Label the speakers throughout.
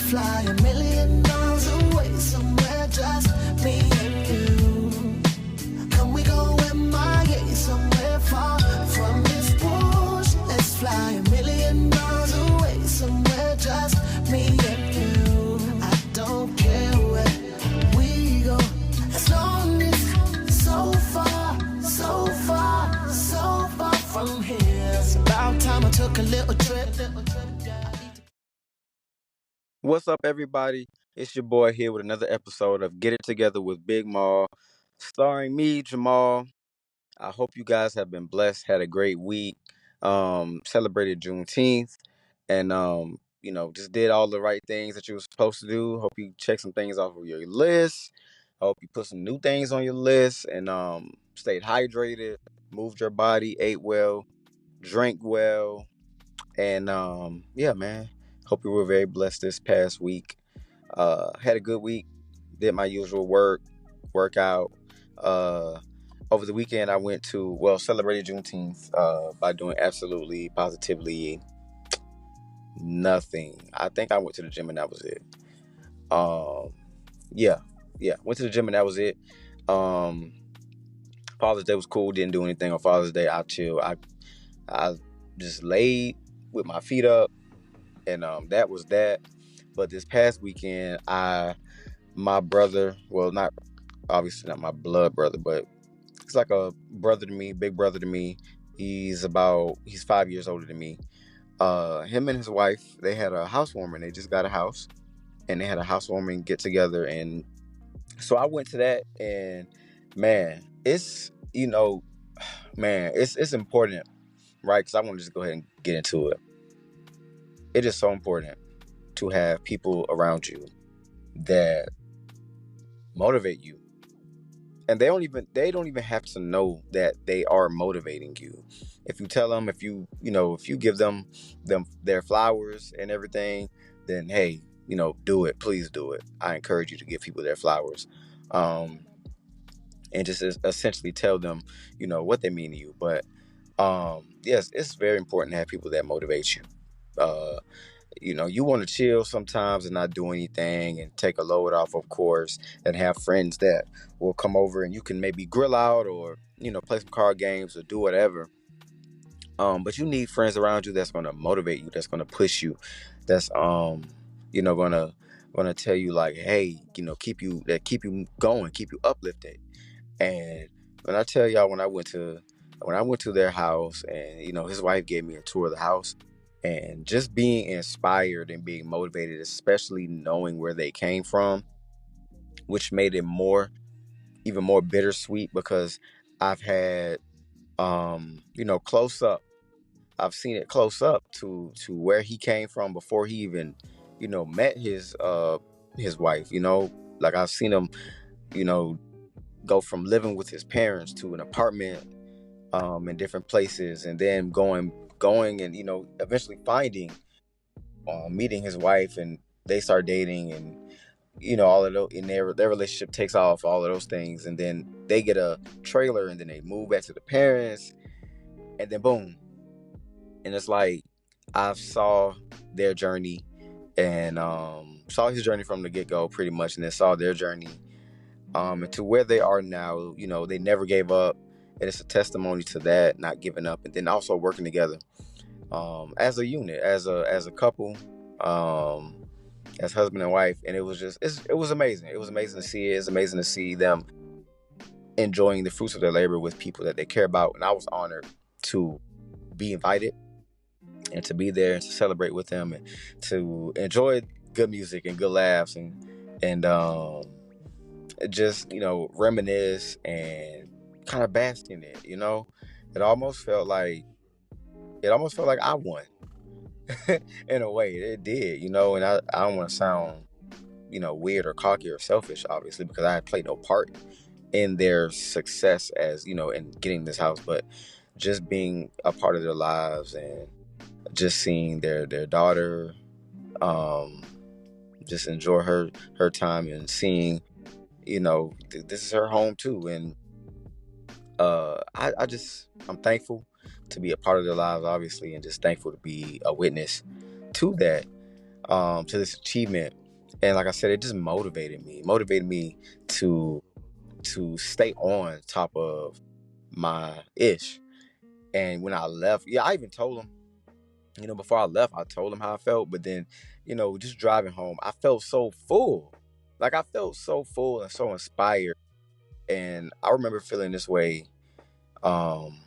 Speaker 1: fly a million miles away somewhere, just me and you. Can we go MIA somewhere far from this bullshit? Let's fly a million miles away somewhere, just me and you. I don't care where we go, as long as it's so far, so far, so far from here. It's about time I took a little trip.
Speaker 2: What's up, everybody? It's your boy here with another episode of Get It Together with Big Maul, starring me, Jamal. I hope you guys have been blessed, had a great week, celebrated Juneteenth, and just did all the right things that you were supposed to do. Hope you check some things off of your list. Hope you put some new things on your list and stayed hydrated, moved your body, ate well, drank well, and yeah, man. Hope you were very blessed this past week. Had a good week. Did my usual workout. Over the weekend, I went to celebrated Juneteenth by doing absolutely, positively nothing. I think I went to the gym and that was it. Um, yeah, went to the gym and that was it. Father's Day was cool. Didn't do anything on Father's Day. I chilled. I just laid with my feet up, and that was that. But this past weekend, my brother, well, not obviously not my blood brother, but he's like a brother to me, big brother to me. He's 5 years older than me. Him and his wife, they had a housewarming. They just got a house, and they had a housewarming get together. And so I went to that, and man, it's it's important, right? Because I want to just go ahead and get into it. It is so important to have people around you that motivate you, and they don't even have to know that they are motivating you. If you tell them, if you give them their flowers and everything, then hey, do it. Please do it. I encourage you to give people their flowers, and just essentially tell them what they mean to you. But yes, it's very important to have people that motivate you. You want to chill sometimes and not do anything and take a load off, of course, and have friends that will come over and you can maybe grill out or, play some card games or do whatever. But you need friends around you that's going to motivate you, that's going to push you, that's, going to tell you like, hey, keep you going, keep you uplifted. And when I tell y'all, when I went to their house and, his wife gave me a tour of the house, and just being inspired and being motivated, especially knowing where they came from, which made it even more bittersweet because I've had, close up. I've seen it close up to where he came from before he even, met his wife. Like I've seen him, go from living with his parents to an apartment, in different places, and then going and eventually finding meeting his wife, and they start dating, and all of those, and their relationship takes off, all of those things, and then they get a trailer, and then they move back to the parents, and then boom, and it's like I saw their journey, and saw his journey from the get-go pretty much, and then saw their journey and to where they are now. They never gave up, and it's a testimony to that, not giving up, and then also working together as a unit, as a couple, as husband and wife. And it was amazing. It was amazing to see it. It's amazing to see them enjoying the fruits of their labor with people that they care about. And I was honored to be invited and to be there and to celebrate with them and to enjoy good music and good laughs and just reminisce and kind of bask in it. It almost felt like I won. In a way it did, and I don't want to sound weird or cocky or selfish, obviously, because I had played no part in their success as in getting this house, but just being a part of their lives and just seeing their daughter just enjoy her time, and seeing this is her home too. And I'm thankful to be a part of their lives, obviously, and just thankful to be a witness to that. to this achievement. And like I said, it just motivated me to stay on top of my ish. And when I left, yeah, I even told him, before I left, I told him how I felt. But then, just driving home, I felt so full. Like I felt so full and so inspired. And I remember feeling this way. Um,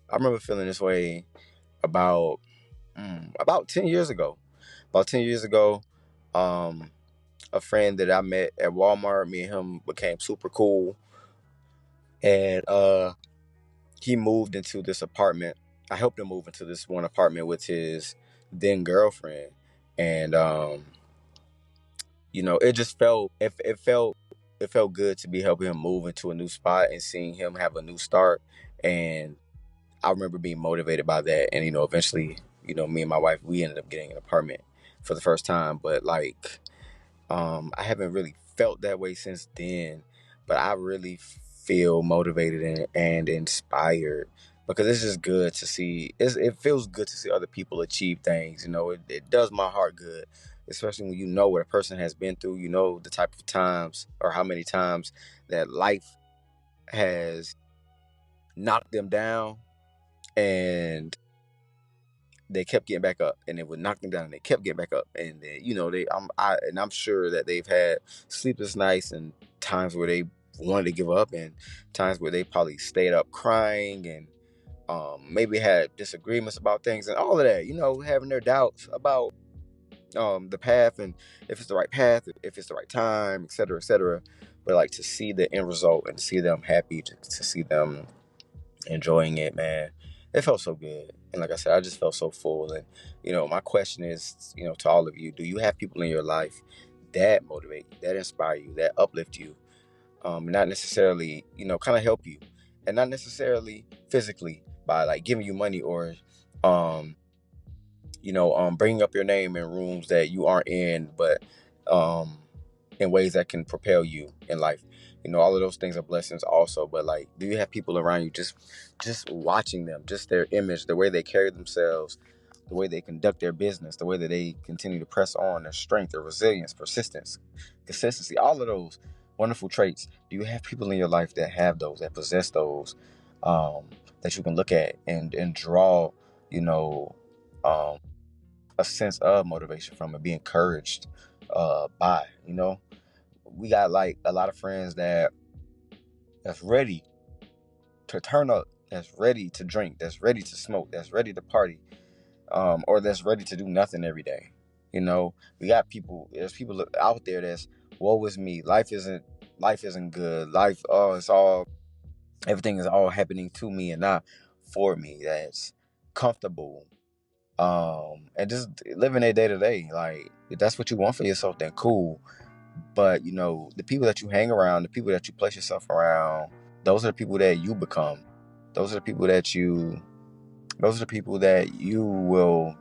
Speaker 2: I remember feeling this way about about 10 years ago. About 10 years ago, um, a friend that I met at Walmart, me and him became super cool, and he moved into this apartment. I helped him move into this one apartment with his then girlfriend, and it just felt good to be helping him move into a new spot and seeing him have a new start. And I remember being motivated by that, and eventually, me and my wife, we ended up getting an apartment for the first time. But like, I haven't really felt that way since then, but I really feel motivated and inspired because it's just good to see. It feels good to see other people achieve things. It does my heart good, especially when you know what a person has been through. You know the type of times or how many times that life has knocked them down, and they kept getting back up, and it would knock them down, and they kept getting back up, and then, I'm sure that they've had sleepless nights and times where they wanted to give up, and times where they probably stayed up crying, and maybe had disagreements about things and all of that. Having their doubts about the path, and if it's the right path, if it's the right time, etc., etc. But like to see the end result and to see them happy, to see them enjoying it, man. It felt so good. And like I said, I just felt so full. And, my question is, to all of you, do you have people in your life that motivate you, that inspire you, that uplift you, not necessarily, kind of help you, and not necessarily physically by like giving you money or, um, bringing up your name in rooms that you aren't in, but um, in ways that can propel you in life. All of those things are blessings also. But like, do you have people around you just watching them, just their image, the way they carry themselves, the way they conduct their business, the way that they continue to press on, their strength, their resilience, persistence, consistency, all of those wonderful traits? Do you have people in your life that have those, that possess those, um, that you can look at and draw, you know, um, a sense of motivation from and be encouraged by? We got like a lot of friends that's ready to turn up, that's ready to drink, that's ready to smoke, that's ready to party, or that's ready to do nothing every day. We got people. There's people out there that's, woe is me. Life isn't good. Life, everything is all happening to me and not for me. That's comfortable, and just living their day to day. Like, if that's what you want for yourself, then cool. But the people that you hang around, the people that you place yourself around, those are the people that you become. Those are the people that you. Those are the people that you will.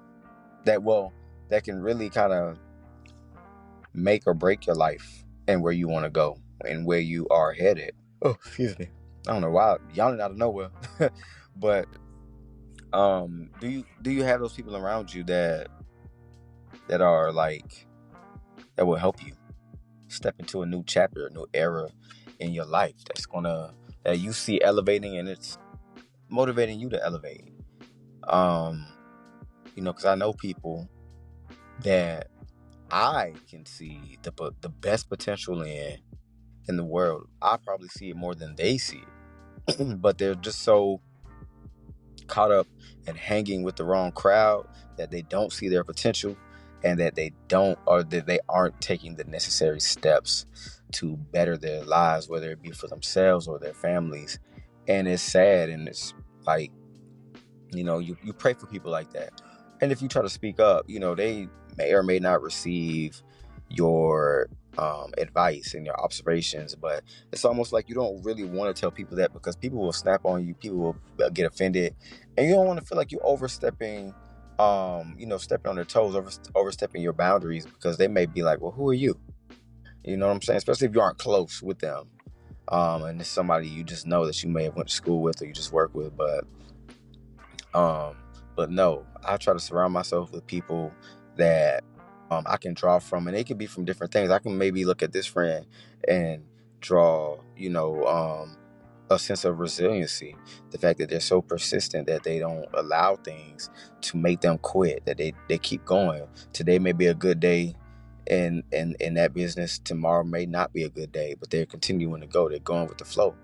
Speaker 2: That can really kind of make or break your life and where you want to go and where you are headed. Oh, excuse me. I don't know why yawning out of nowhere, but do you have those people around you that are like, that will help you step into a new chapter, a new era in your life, that you see elevating, and it's motivating you to elevate. Um, because I know people that I can see the best potential in the world. I probably see it more than they see it, but they're just so caught up and hanging with the wrong crowd that they don't see their potential, and that they aren't taking the necessary steps to better their lives, whether it be for themselves or their families. And it's sad, and it's like, you pray for people like that, and if you try to speak up, they may or may not receive your advice and your observations. But it's almost like you don't really want to tell people that, because people will snap on you, people will get offended, and you don't want to feel like you're overstepping, stepping on their toes, overstepping your boundaries, because they may be like, well, who are you? You know what I'm saying? Especially if you aren't close with them, and it's somebody you just know that you may have went to school with or you just work with. Um, but no, I try to surround myself with people that I can draw from, and it could be from different things. I can maybe look at this friend and draw, a sense of resiliency. The fact that they're so persistent that they don't allow things to make them quit, that they keep going. Today may be a good day in that business. Tomorrow may not be a good day, but they're continuing to go. They're going with the flow,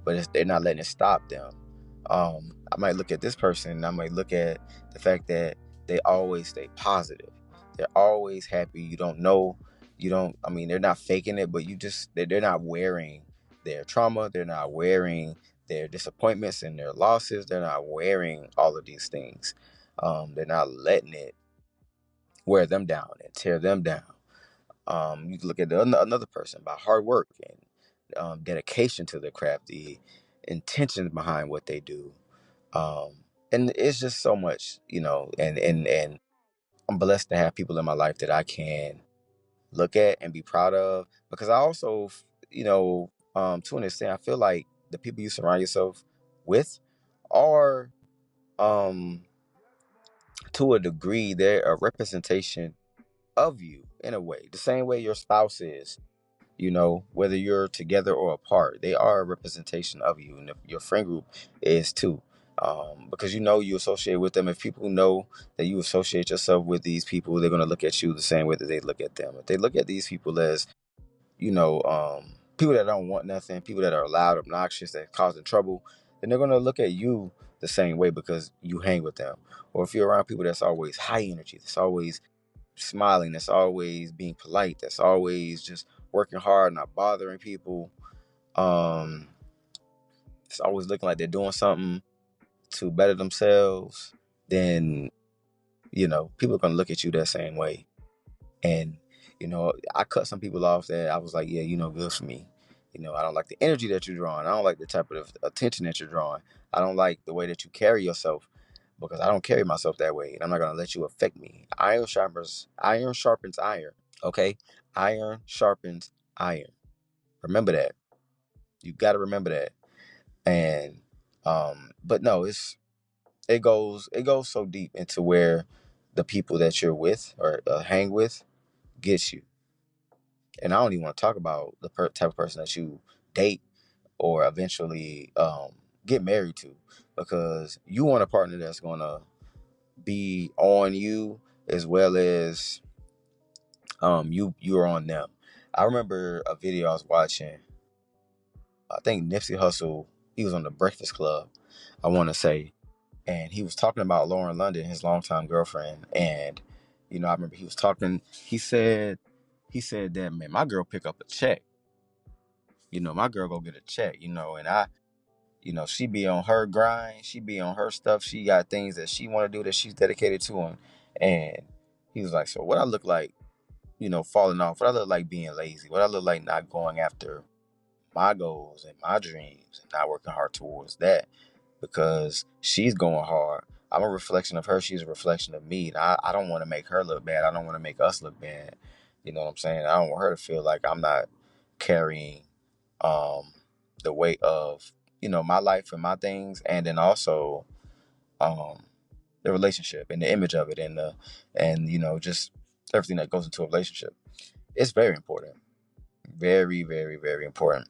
Speaker 2: but they're not letting it stop them. I might look at this person and I might look at the fact that they always stay positive. They're always happy. You don't know, I mean, they're not faking it, but they're not wearing their trauma. They're not wearing their disappointments and their losses. They're not wearing all of these things. They're not letting it wear them down and tear them down. You can look at another person by hard work and dedication to the craft, the intentions behind what they do. And it's just so much, and I'm blessed to have people in my life that I can look at and be proud of, because I also, to an extent, I feel like the people you surround yourself with are, um, to a degree, they're a representation of you in a way, the same way your spouse is. Whether you're together or apart, they are a representation of you, and your friend group is too. Because you associate with them. If people know that you associate yourself with these people, they're going to look at you the same way that they look at them. If they look at these people as, people that don't want nothing, people that are loud, obnoxious, that causing trouble, then they're going to look at you the same way because you hang with them. Or if you're around people that's always high energy, that's always smiling, that's always being polite, that's always just working hard, not bothering people, um, it's always looking like they're doing something to better themselves, then people are gonna look at you that same way. And I cut some people off that I was like, yeah, good for me. I don't like the energy that you're drawing. I don't like the type of attention that you're drawing. I don't like the way that you carry yourself, because I don't carry myself that way, and I'm not gonna let you affect me. Iron sharpens iron. Okay, iron sharpens iron. Remember that. You got to remember that. And but no, it goes so deep into where the people that you're with or hang with gets you. And I don't even want to talk about the type of person that you date or eventually get married to, because you want a partner that's gonna be on you as well as you're on them. I remember a video I was watching. I think Nipsey Hussle, he was on the Breakfast Club, I want to say, and he was talking about Lauren London, his longtime girlfriend. And I remember he was talking. He said that, man, my girl pick up a check. My girl go get a check. And she be on her grind. She be on her stuff. She got things that she want to do that she's dedicated to him. And he was like, so what I look like, falling off? What I look like being lazy? What I look like not going after my goals and my dreams and not working hard towards that, because she's going hard. I'm a reflection of her. She's a reflection of me. And I don't want to make her look bad. I don't want to make us look bad. You know what I'm saying? I don't want her to feel like I'm not carrying um, the weight of, my life and my things. And then also um, the relationship and the image of it, and just everything that goes into a relationship. It's very important. Very, very, very important.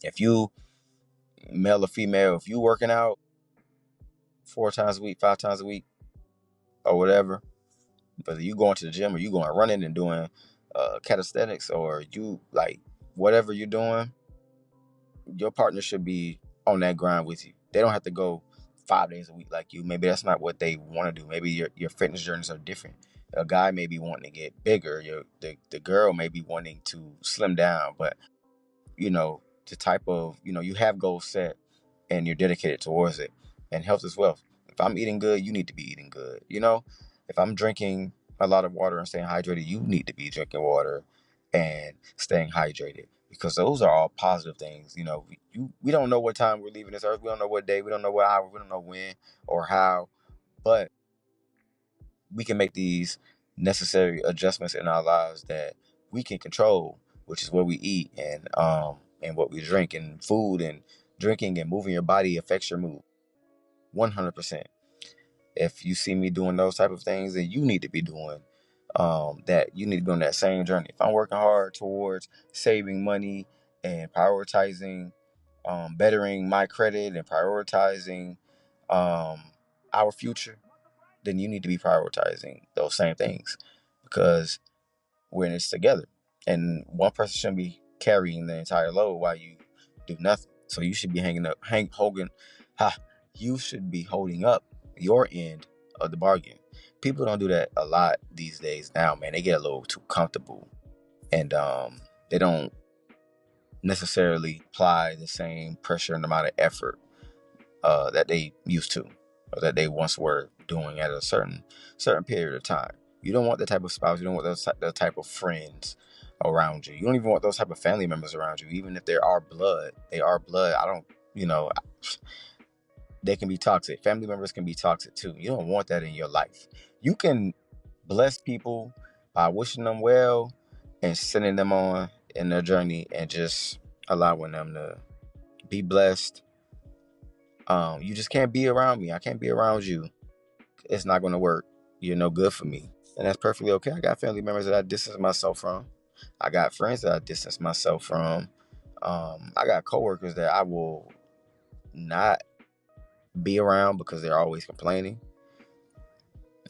Speaker 2: If you, male or female, if you working out 4 times a week, 5 times a week, or whatever, whether you going to the gym or you going running and doing calisthenics, or you like whatever you're doing, your partner should be on that grind with you. They don't have to go 5 days a week like you. Maybe that's not what they want to do. Maybe your fitness journeys are different. A guy may be wanting to get bigger. The girl may be wanting to slim down, but the type of, you have goals set and you're dedicated towards it. And health is wealth. If I'm eating good, you need to be eating good. If I'm drinking a lot of water and staying hydrated, you need to be drinking water and staying hydrated, because those are all positive things. We don't know what time we're leaving this earth. We don't know what day. We don't know what hour. We don't know when or how, but we can make these necessary adjustments in our lives that we can control, which is what we eat and what we drink. And food and drinking and moving your body affects your mood 100%. If you see me doing those type of things, then you need to be doing that you need to be on that same journey. If I'm working hard towards saving money and prioritizing, bettering my credit and prioritizing um, our future, then you need to be prioritizing those same things because we're in this together. And one person shouldn't be carrying the entire load while you do nothing. So you should be you should be holding up your end of the bargain. People don't do that a lot these days now, man. They get a little too comfortable and they don't necessarily apply the same pressure and amount of effort that they used to or that they once were doing at a certain period of time. You don't want the type of spouse, you don't want the type of friends around you. You don't even want those type of family members around you, even if they are blood. They are blood. I don't, you know, they can be toxic. Family members can be toxic too. You don't want that in your life. You can bless people by wishing them well and sending them on in their journey and just allowing them to be blessed. You just can't be around me. I can't be around you. It's not going to work. You're no good for me. And that's perfectly okay. I got family members that I distance myself from. I got friends that I distance myself from. I got coworkers that I will not be around because they're always complaining.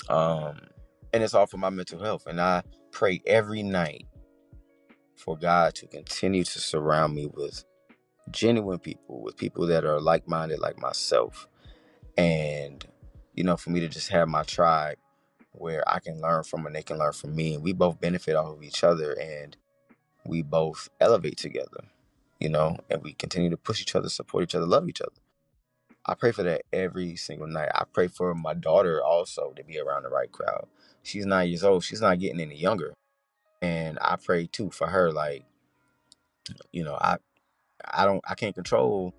Speaker 2: And it's all for my mental health. And I pray every night for God to continue to surround me with genuine people, with people that are like-minded like myself. And, for me to just have my tribe where I can learn from and they can learn from me. And we both benefit off of each other and we both elevate together, and we continue to push each other, support each other, love each other. I pray for that every single night. I pray for my daughter also to be around the right crowd. She's 9 years old. She's not getting any younger. And I pray too for her. Like, I can't control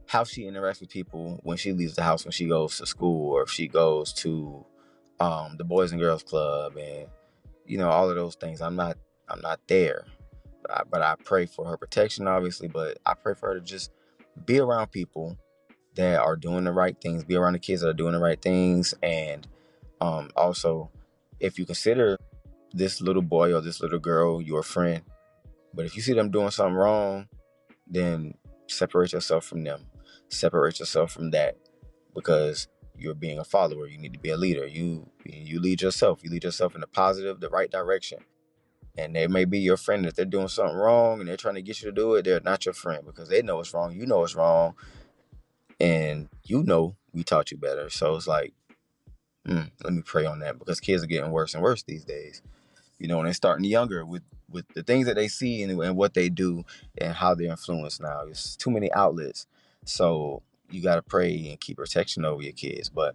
Speaker 2: how she interacts with people when she leaves the house, when she goes to school, or if she goes to the Boys and Girls Club, and all of those things. I'm not there, but I pray for her protection, obviously. But I pray for her to just be around people that are doing the right things, be around the kids that are doing the right things, and also, if you consider this little boy or this little girl your friend, but if you see them doing something wrong, then separate yourself from them. Separate yourself from that because you're being a follower. You need to be a leader. You lead yourself. You lead yourself in the positive, the right direction. And they may be your friend. If they're doing something wrong and they're trying to get you to do it, they're not your friend because they know it's wrong. You know it's wrong. And we taught you better. So it's like, let me pray on that because kids are getting worse and worse these days. And they're starting younger with the things that they see and what they do and how they're influenced now. It's too many outlets. So you got to pray and keep protection over your kids. But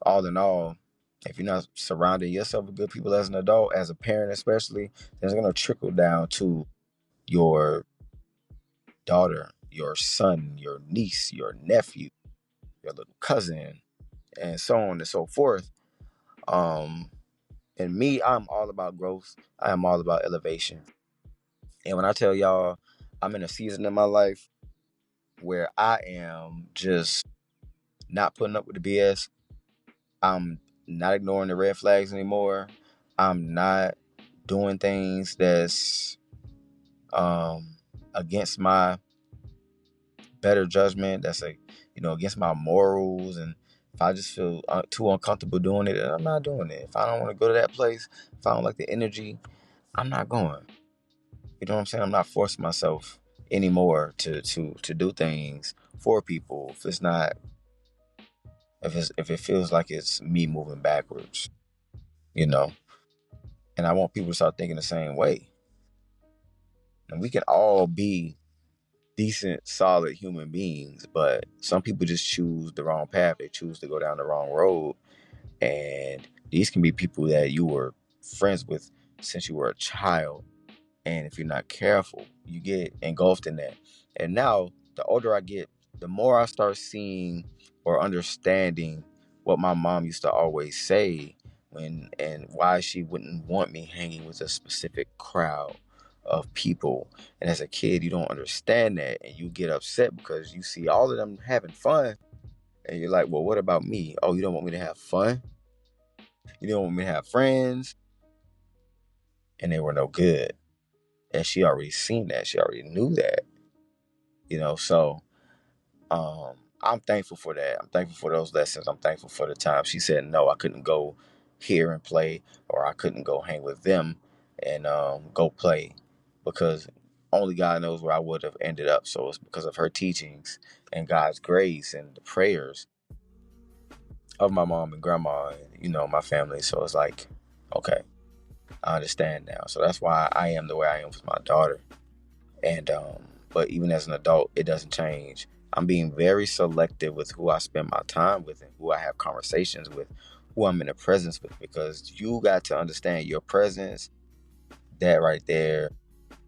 Speaker 2: all in all, if you're not surrounding yourself with good people as an adult, as a parent especially, then it's going to trickle down to your daughter, your son, your niece, your nephew, your little cousin, and so on and so forth. And me, I'm all about growth. I am all about elevation. And when I tell y'all, I'm in a season in my life where I am just not putting up with the BS. I'm not ignoring the red flags anymore. I'm not doing things that's against my better judgment. That's against my morals. And if I just feel too uncomfortable doing it, then I'm not doing it. If I don't want to go to that place, if I don't like the energy, I'm not going. You know what I'm saying? I'm not forcing myself anymore to do things for people if it feels like it's me moving backwards, And I want people to start thinking the same way. And we can all be decent, solid human beings, but some people just choose the wrong path. They choose to go down the wrong road. And these can be people that you were friends with since you were a child. And if you're not careful, you get engulfed in that. And now, the older I get, the more I start seeing or understanding what my mom used to always say and why she wouldn't want me hanging with a specific crowd of people. And as a kid, you don't understand that. And you get upset because you see all of them having fun. And you're like, well, what about me? Oh, you don't want me to have fun? You don't want me to have friends? and they were no good. And she already seen that. She already knew that, so I'm thankful for that. I'm thankful for those lessons. I'm thankful for the time she said no, I couldn't go here and play, or I couldn't go hang with them and go play, because only God knows where I would have ended up. So it's because of her teachings and God's grace and the prayers of my mom and grandma and, my family. So it's like, okay, I understand now. So that's why I am the way I am with my daughter. And but even as an adult, it doesn't change. I'm being very selective with who I spend my time with and who I have conversations with, who I'm in the presence with, because you got to understand your presence. That right there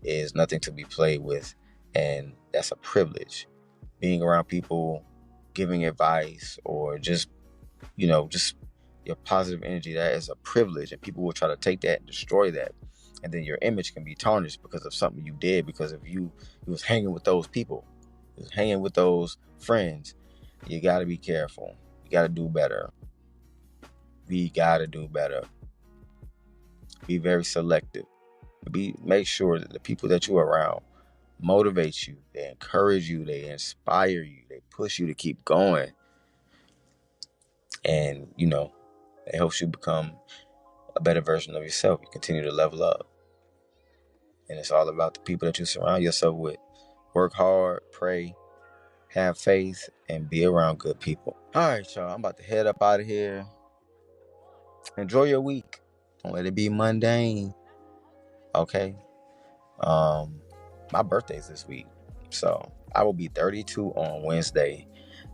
Speaker 2: is nothing to be played with, and that's a privilege. Being around people, giving advice, or just your positive energy, that is a privilege, and people will try to take that and destroy that, and then your image can be tarnished because of something you did, because of you was hanging with those people, you was hanging with those friends. You got to be careful. You got to do better. We got to do better. Be very selective. Make sure that the people that you're around motivate you, they encourage you, they inspire you, they push you to keep going, and it helps you become a better version of yourself. You continue to level up. And it's all about the people that you surround yourself with. Work hard, pray, have faith, and be around good people. All right, y'all. I'm about to head up out of here. Enjoy your week. Don't let it be mundane. Okay? My birthday's this week. So I will be 32 on Wednesday,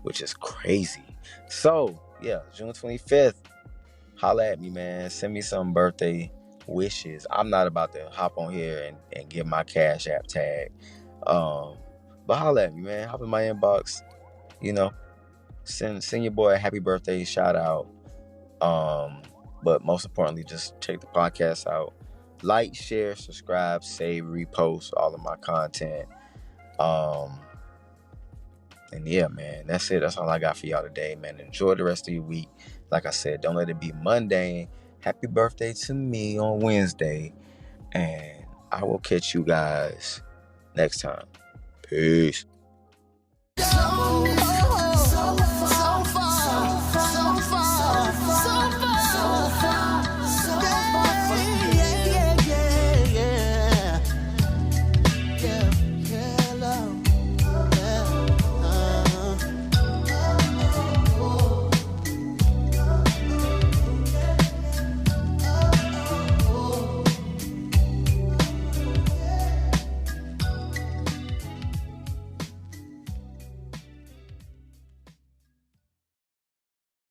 Speaker 2: which is crazy. So, yeah, June 25th. Holla at me, man. Send me some birthday wishes. I'm not about to hop on here and give my Cash App tag. But holla at me, man. Hop in my inbox. Send your boy a happy birthday shout out. But most importantly, just check the podcast out. Like, share, subscribe, save, repost all of my content. And yeah, man, that's it. That's all I got for y'all today, man. Enjoy the rest of your week. Like I said, don't let it be mundane. Happy birthday to me on Wednesday. And I will catch you guys next time. Peace.
Speaker 1: So